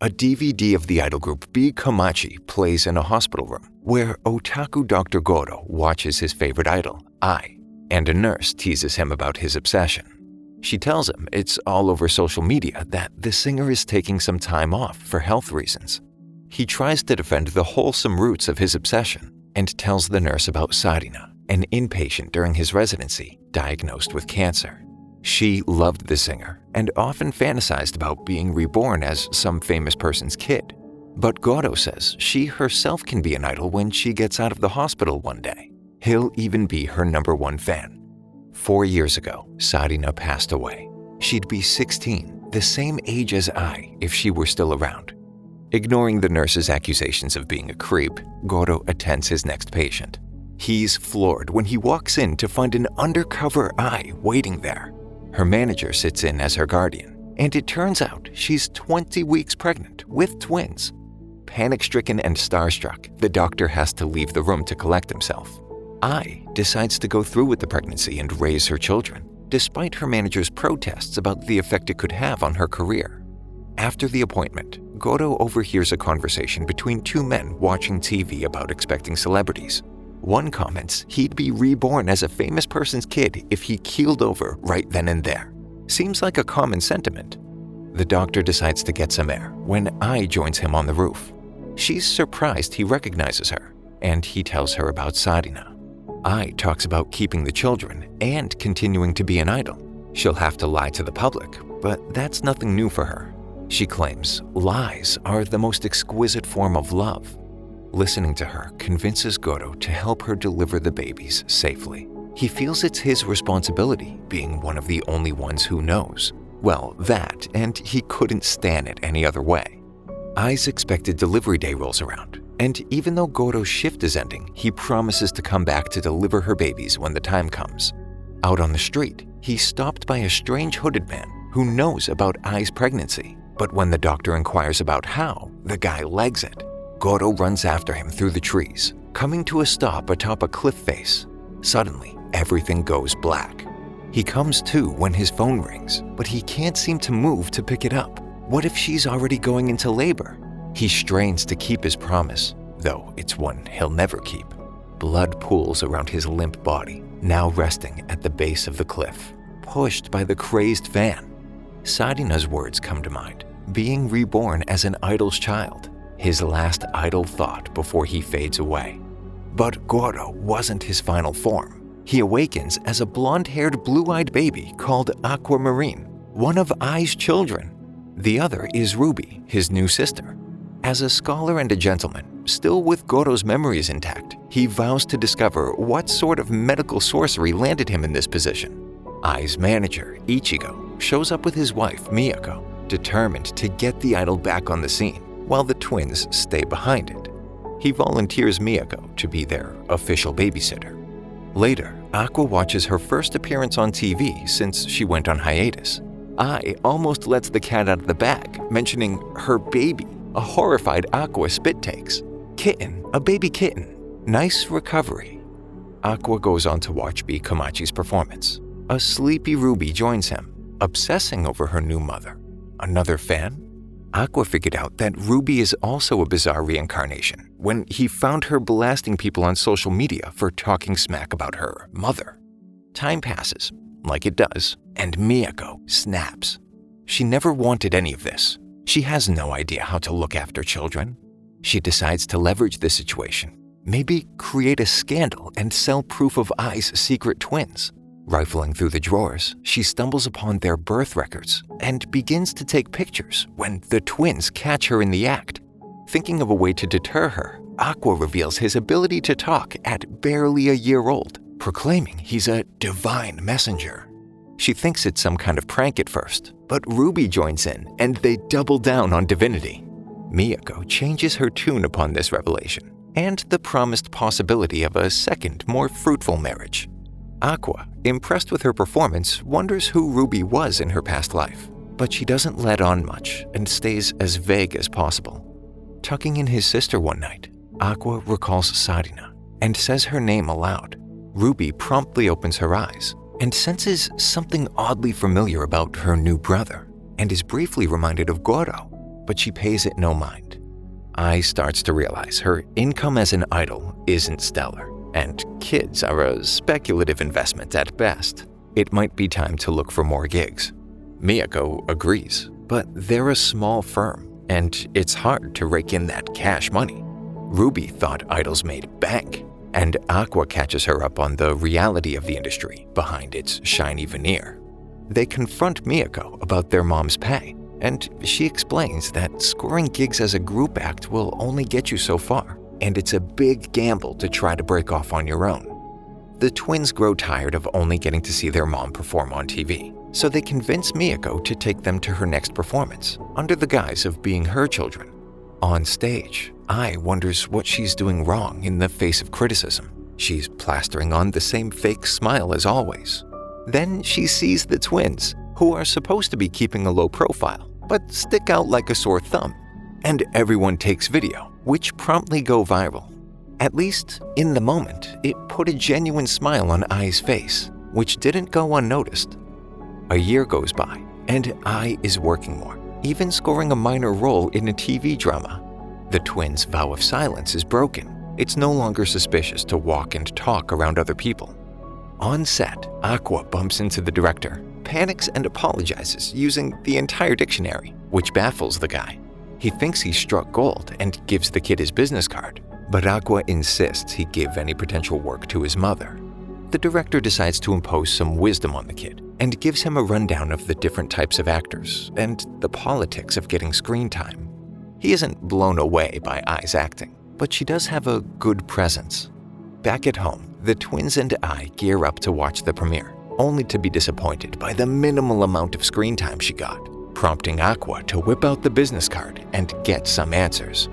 a DVD of the idol group B Komachi plays in a hospital room where otaku Dr. Gorou watches his favorite idol, Ai, and a nurse teases him about his obsession. She tells him it's all over social media that the singer is taking some time off for health reasons. He tries to defend the wholesome roots of his obsession and tells the nurse about Sarina, an inpatient during his residency diagnosed with cancer. She loved the singer and often fantasized about being reborn as some famous person's kid. But Gorou says she herself can be an idol when she gets out of the hospital one day. He'll even be her #1 fan. 4 years ago, Sarina passed away. She'd be 16, the same age as I if she were still around. Ignoring the nurse's accusations of being a creep, Gorou attends his next patient. He's floored when he walks in to find an undercover Ai waiting there. Her manager sits in as her guardian, and it turns out she's 20 weeks pregnant with twins. Panic-stricken and starstruck, the doctor has to leave the room to collect himself. Ai decides to go through with the pregnancy and raise her children, despite her manager's protests about the effect it could have on her career. After the appointment, Gorou overhears a conversation between two men watching TV about expecting celebrities. One comments he'd be reborn as a famous person's kid if he keeled over right then and there. Seems like a common sentiment. The doctor decides to get some air when Ai joins him on the roof. She's surprised he recognizes her, and he tells her about Sarina. Ai talks about keeping the children and continuing to be an idol. She'll have to lie to the public, but that's nothing new for her. She claims lies are the most exquisite form of love. Listening to her convinces Gorou to help her deliver the babies safely. He feels it's his responsibility, being one of the only ones who knows. Well, that, and he couldn't stand it any other way. Ai's expected delivery day rolls around, and even though Gorou's shift is ending, he promises to come back to deliver her babies when the time comes. Out on the street, he's stopped by a strange hooded man who knows about Ai's pregnancy, but when the doctor inquires about how, the guy legs it. Gorou runs after him through the trees, coming to a stop atop a cliff face. Suddenly, everything goes black. He comes to when his phone rings, but he can't seem to move to pick it up. What if she's already going into labor? He strains to keep his promise, though it's one he'll never keep. Blood pools around his limp body, now resting at the base of the cliff, pushed by the crazed fan. Sarina's words come to mind, being reborn as an idol's child, his last idle thought before he fades away. But Gorou wasn't his final form. He awakens as a blonde-haired, blue-eyed baby called Aquamarine, one of Ai's children. The other is Ruby, his new sister. As a scholar and a gentleman, still with Gorou's memories intact, he vows to discover what sort of medical sorcery landed him in this position. Ai's manager, Ichigo, shows up with his wife, Miyako, determined to get the idol back on the scene, while the twins stay behind it. He volunteers Miyako to be their official babysitter. Later, Aqua watches her first appearance on TV since she went on hiatus. Ai almost lets the cat out of the bag, mentioning her baby. A horrified Aqua spit takes. Kitten, a baby kitten. Nice recovery. Aqua goes on to watch B Komachi's performance. A sleepy Ruby joins him, obsessing over her new mother. Another fan? Aqua figured out that Ruby is also a bizarre reincarnation when he found her blasting people on social media for talking smack about her mother. Time passes, like it does, and Miyako snaps. She never wanted any of this. She has no idea how to look after children. She decides to leverage the situation, maybe create a scandal and sell proof of Ai's secret twins. Rifling through the drawers, she stumbles upon their birth records and begins to take pictures when the twins catch her in the act. Thinking of a way to deter her, Aqua reveals his ability to talk at barely a year old, proclaiming he's a divine messenger. She thinks it's some kind of prank at first, but Ruby joins in and they double down on divinity. Miyako changes her tune upon this revelation and the promised possibility of a second, more fruitful marriage. Aqua, impressed with her performance, wonders who Ruby was in her past life, but she doesn't let on much and stays as vague as possible. Tucking in his sister one night, Aqua recalls Sarina and says her name aloud. Ruby promptly opens her eyes and senses something oddly familiar about her new brother and is briefly reminded of Gorou. but she pays it no mind. Ai starts to realize her income as an idol isn't stellar, and kids are a speculative investment at best. It might be time to look for more gigs. Miyako agrees, but they're a small firm, and it's hard to rake in that cash money. Ruby thought idols made bank, and Aqua catches her up on the reality of the industry behind its shiny veneer. They confront Miyako about their mom's pay, and she explains that scoring gigs as a group act will only get you so far, and it's a big gamble to try to break off on your own. The twins grow tired of only getting to see their mom perform on TV, so they convince Miyako to take them to her next performance, under the guise of being her children. On stage, Ai wonders what she's doing wrong in the face of criticism. She's plastering on the same fake smile as always. Then she sees the twins, who are supposed to be keeping a low profile, but stick out like a sore thumb. And everyone takes video, which promptly go viral. At least, in the moment, it put a genuine smile on Ai's face, which didn't go unnoticed. A year goes by, and Ai is working more, even scoring a minor role in a TV drama. The twins' vow of silence is broken. It's no longer suspicious to walk and talk around other people. On set, Aqua bumps into the director, panics and apologizes using the entire dictionary, which baffles the guy. He thinks he struck gold and gives the kid his business card, but Aqua insists he give any potential work to his mother. The director decides to impose some wisdom on the kid and gives him a rundown of the different types of actors and the politics of getting screen time. He isn't blown away by Ai's acting, but she does have a good presence. Back at home, the twins and Ai gear up to watch the premiere, only to be disappointed by the minimal amount of screen time she got, prompting Aqua to whip out the business card and get some answers.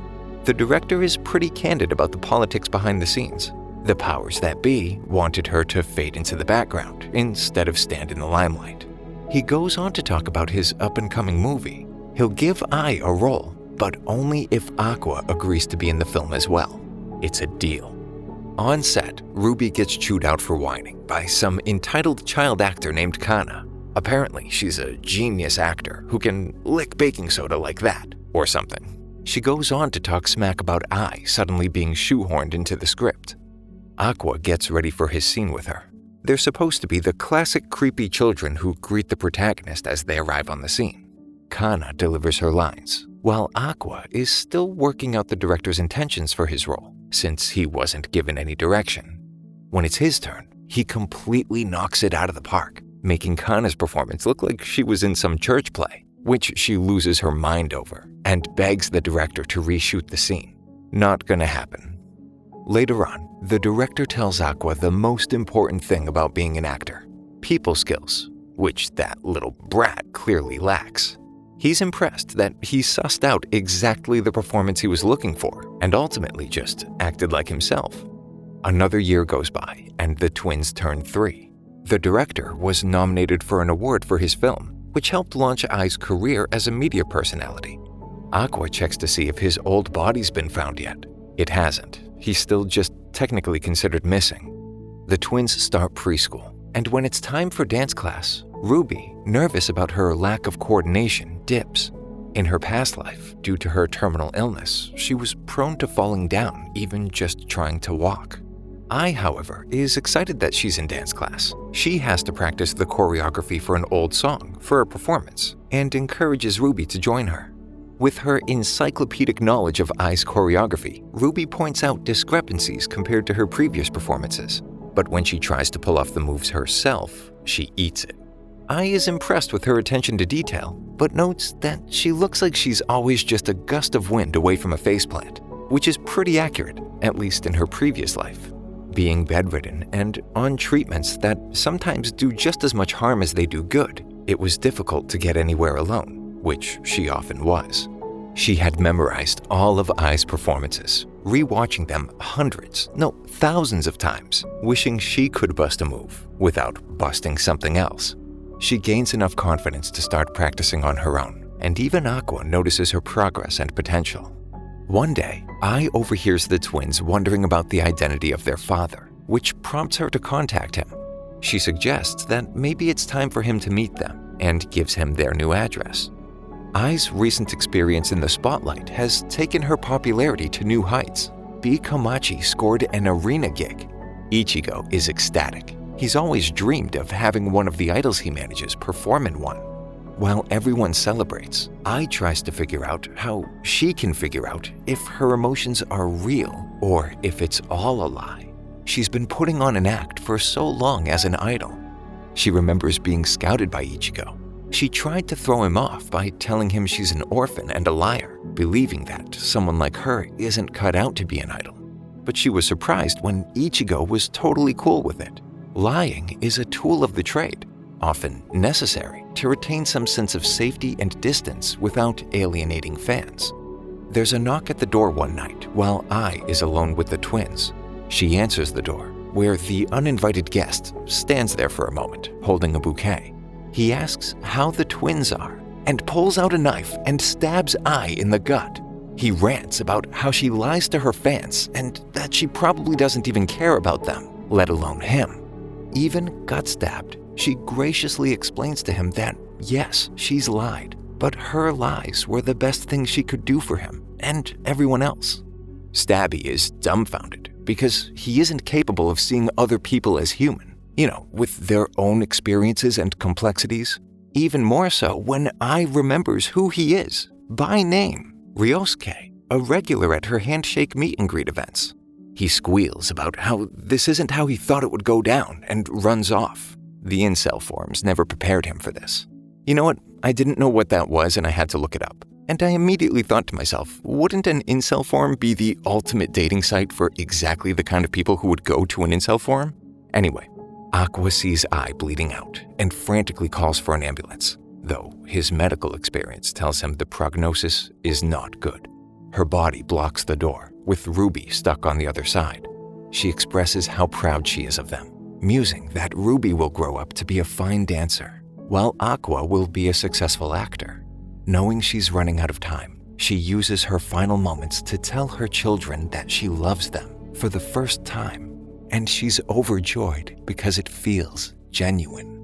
The director is pretty candid about the politics behind the scenes. The powers that be wanted her to fade into the background instead of stand in the limelight. He goes on to talk about his up-and-coming movie. He'll give Ai a role, but only if Aqua agrees to be in the film as well. It's a deal. On set, Ruby gets chewed out for whining by some entitled child actor named Kana. Apparently, she's a genius actor who can lick baking soda like that, or something. She goes on to talk smack about Ai suddenly being shoehorned into the script. Aqua gets ready for his scene with her. They're supposed to be the classic creepy children who greet the protagonist as they arrive on the scene. Kana delivers her lines, while Aqua is still working out the director's intentions for his role, since he wasn't given any direction. When it's his turn, he completely knocks it out of the park, making Kana's performance look like she was in some church play, which she loses her mind over and begs the director to reshoot the scene. Not gonna happen. Later on, the director tells Aqua the most important thing about being an actor: people skills, which that little brat clearly lacks. He's impressed that he sussed out exactly the performance he was looking for and ultimately just acted like himself. Another year goes by and the twins turn 3. The director was nominated for an award for his film, which helped launch Ai's career as a media personality. Aqua checks to see if his old body's been found yet. It hasn't. He's still just technically considered missing. The twins start preschool, and when it's time for dance class, Ruby, nervous about her lack of coordination, dips. In her past life, due to her terminal illness, she was prone to falling down even just trying to walk. Ai, however, is excited that she's in dance class. She has to practice the choreography for an old song for a performance and encourages Ruby to join her. With her encyclopedic knowledge of Ai's choreography, Ruby points out discrepancies compared to her previous performances. But when she tries to pull off the moves herself, she eats it. Ai is impressed with her attention to detail, but notes that she looks like she's always just a gust of wind away from a faceplant, which is pretty accurate, at least in her previous life. Being bedridden and on treatments that sometimes do just as much harm as they do good, it was difficult to get anywhere alone, which she often was. She had memorized all of Ai's performances, rewatching them hundreds, no, thousands of times, wishing she could bust a move without busting something else. She gains enough confidence to start practicing on her own, and even Aqua notices her progress and potential. One day, Ai overhears the twins wondering about the identity of their father, which prompts her to contact him. She suggests that maybe it's time for him to meet them and gives him their new address. Ai's recent experience in the spotlight has taken her popularity to new heights. B. Komachi scored an arena gig. Ichigo is ecstatic. He's always dreamed of having one of the idols he manages perform in one. While everyone celebrates, Ai tries to figure out how she can figure out if her emotions are real or if it's all a lie. She's been putting on an act for so long as an idol. She remembers being scouted by Ichigo. She tried to throw him off by telling him she's an orphan and a liar, believing that someone like her isn't cut out to be an idol. But she was surprised when Ichigo was totally cool with it. Lying is a tool of the trade, often necessary to retain some sense of safety and distance without alienating fans. There's a knock at the door one night while Ai is alone with the twins. She answers the door, where the uninvited guest stands there for a moment, holding a bouquet. He asks how the twins are and pulls out a knife and stabs Ai in the gut. He rants about how she lies to her fans and that she probably doesn't even care about them, let alone him. Even gut-stabbed, she graciously explains to him that, yes, she's lied, but her lies were the best thing she could do for him and everyone else. Stabby is dumbfounded because he isn't capable of seeing other people as human, with their own experiences and complexities. Even more so when Ai remembers who he is, by name, Ryosuke, a regular at her handshake meet and greet events. He squeals about how this isn't how he thought it would go down and runs off. The incel forums never prepared him for this. You know what? I didn't know what that was and I had to look it up. And I immediately thought to myself, wouldn't an incel forum be the ultimate dating site for exactly the kind of people who would go to an incel forum? Anyway, Aqua sees Ai bleeding out and frantically calls for an ambulance, though his medical experience tells him the prognosis is not good. Her body blocks the door, with Ruby stuck on the other side. She expresses how proud she is of them, musing that Ruby will grow up to be a fine dancer, while Aqua will be a successful actor. Knowing she's running out of time, she uses her final moments to tell her children that she loves them for the first time, and she's overjoyed because it feels genuine.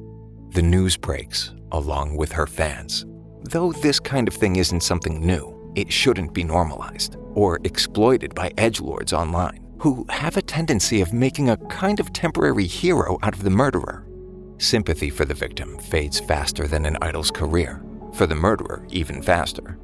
The news breaks, along with her fans. Though this kind of thing isn't something new, it shouldn't be normalized or exploited by edgelords online, who have a tendency of making a kind of temporary hero out of the murderer. Sympathy for the victim fades faster than an idol's career, for the murderer even faster.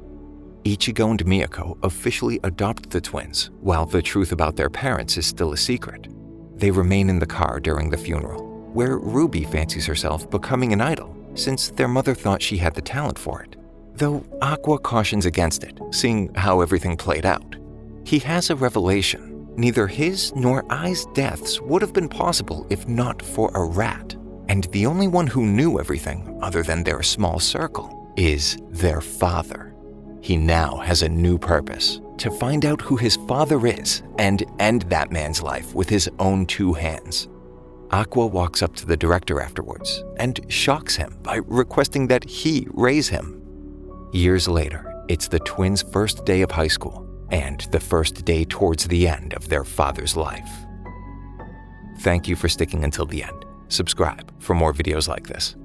Ichigo and Miyako officially adopt the twins, while the truth about their parents is still a secret. They remain in the car during the funeral, where Ruby fancies herself becoming an idol, since their mother thought she had the talent for it. Though Aqua cautions against it, seeing how everything played out. He has a revelation. Neither his nor Ai's deaths would have been possible if not for a rat. And the only one who knew everything, other than their small circle, is their father. He now has a new purpose, to find out who his father is and end that man's life with his own two hands. Aqua walks up to the director afterwards and shocks him by requesting that he raise him. Years later, it's the twins' first day of high school and the first day towards the end of their father's life. Thank you for sticking until the end. Subscribe for more videos like this.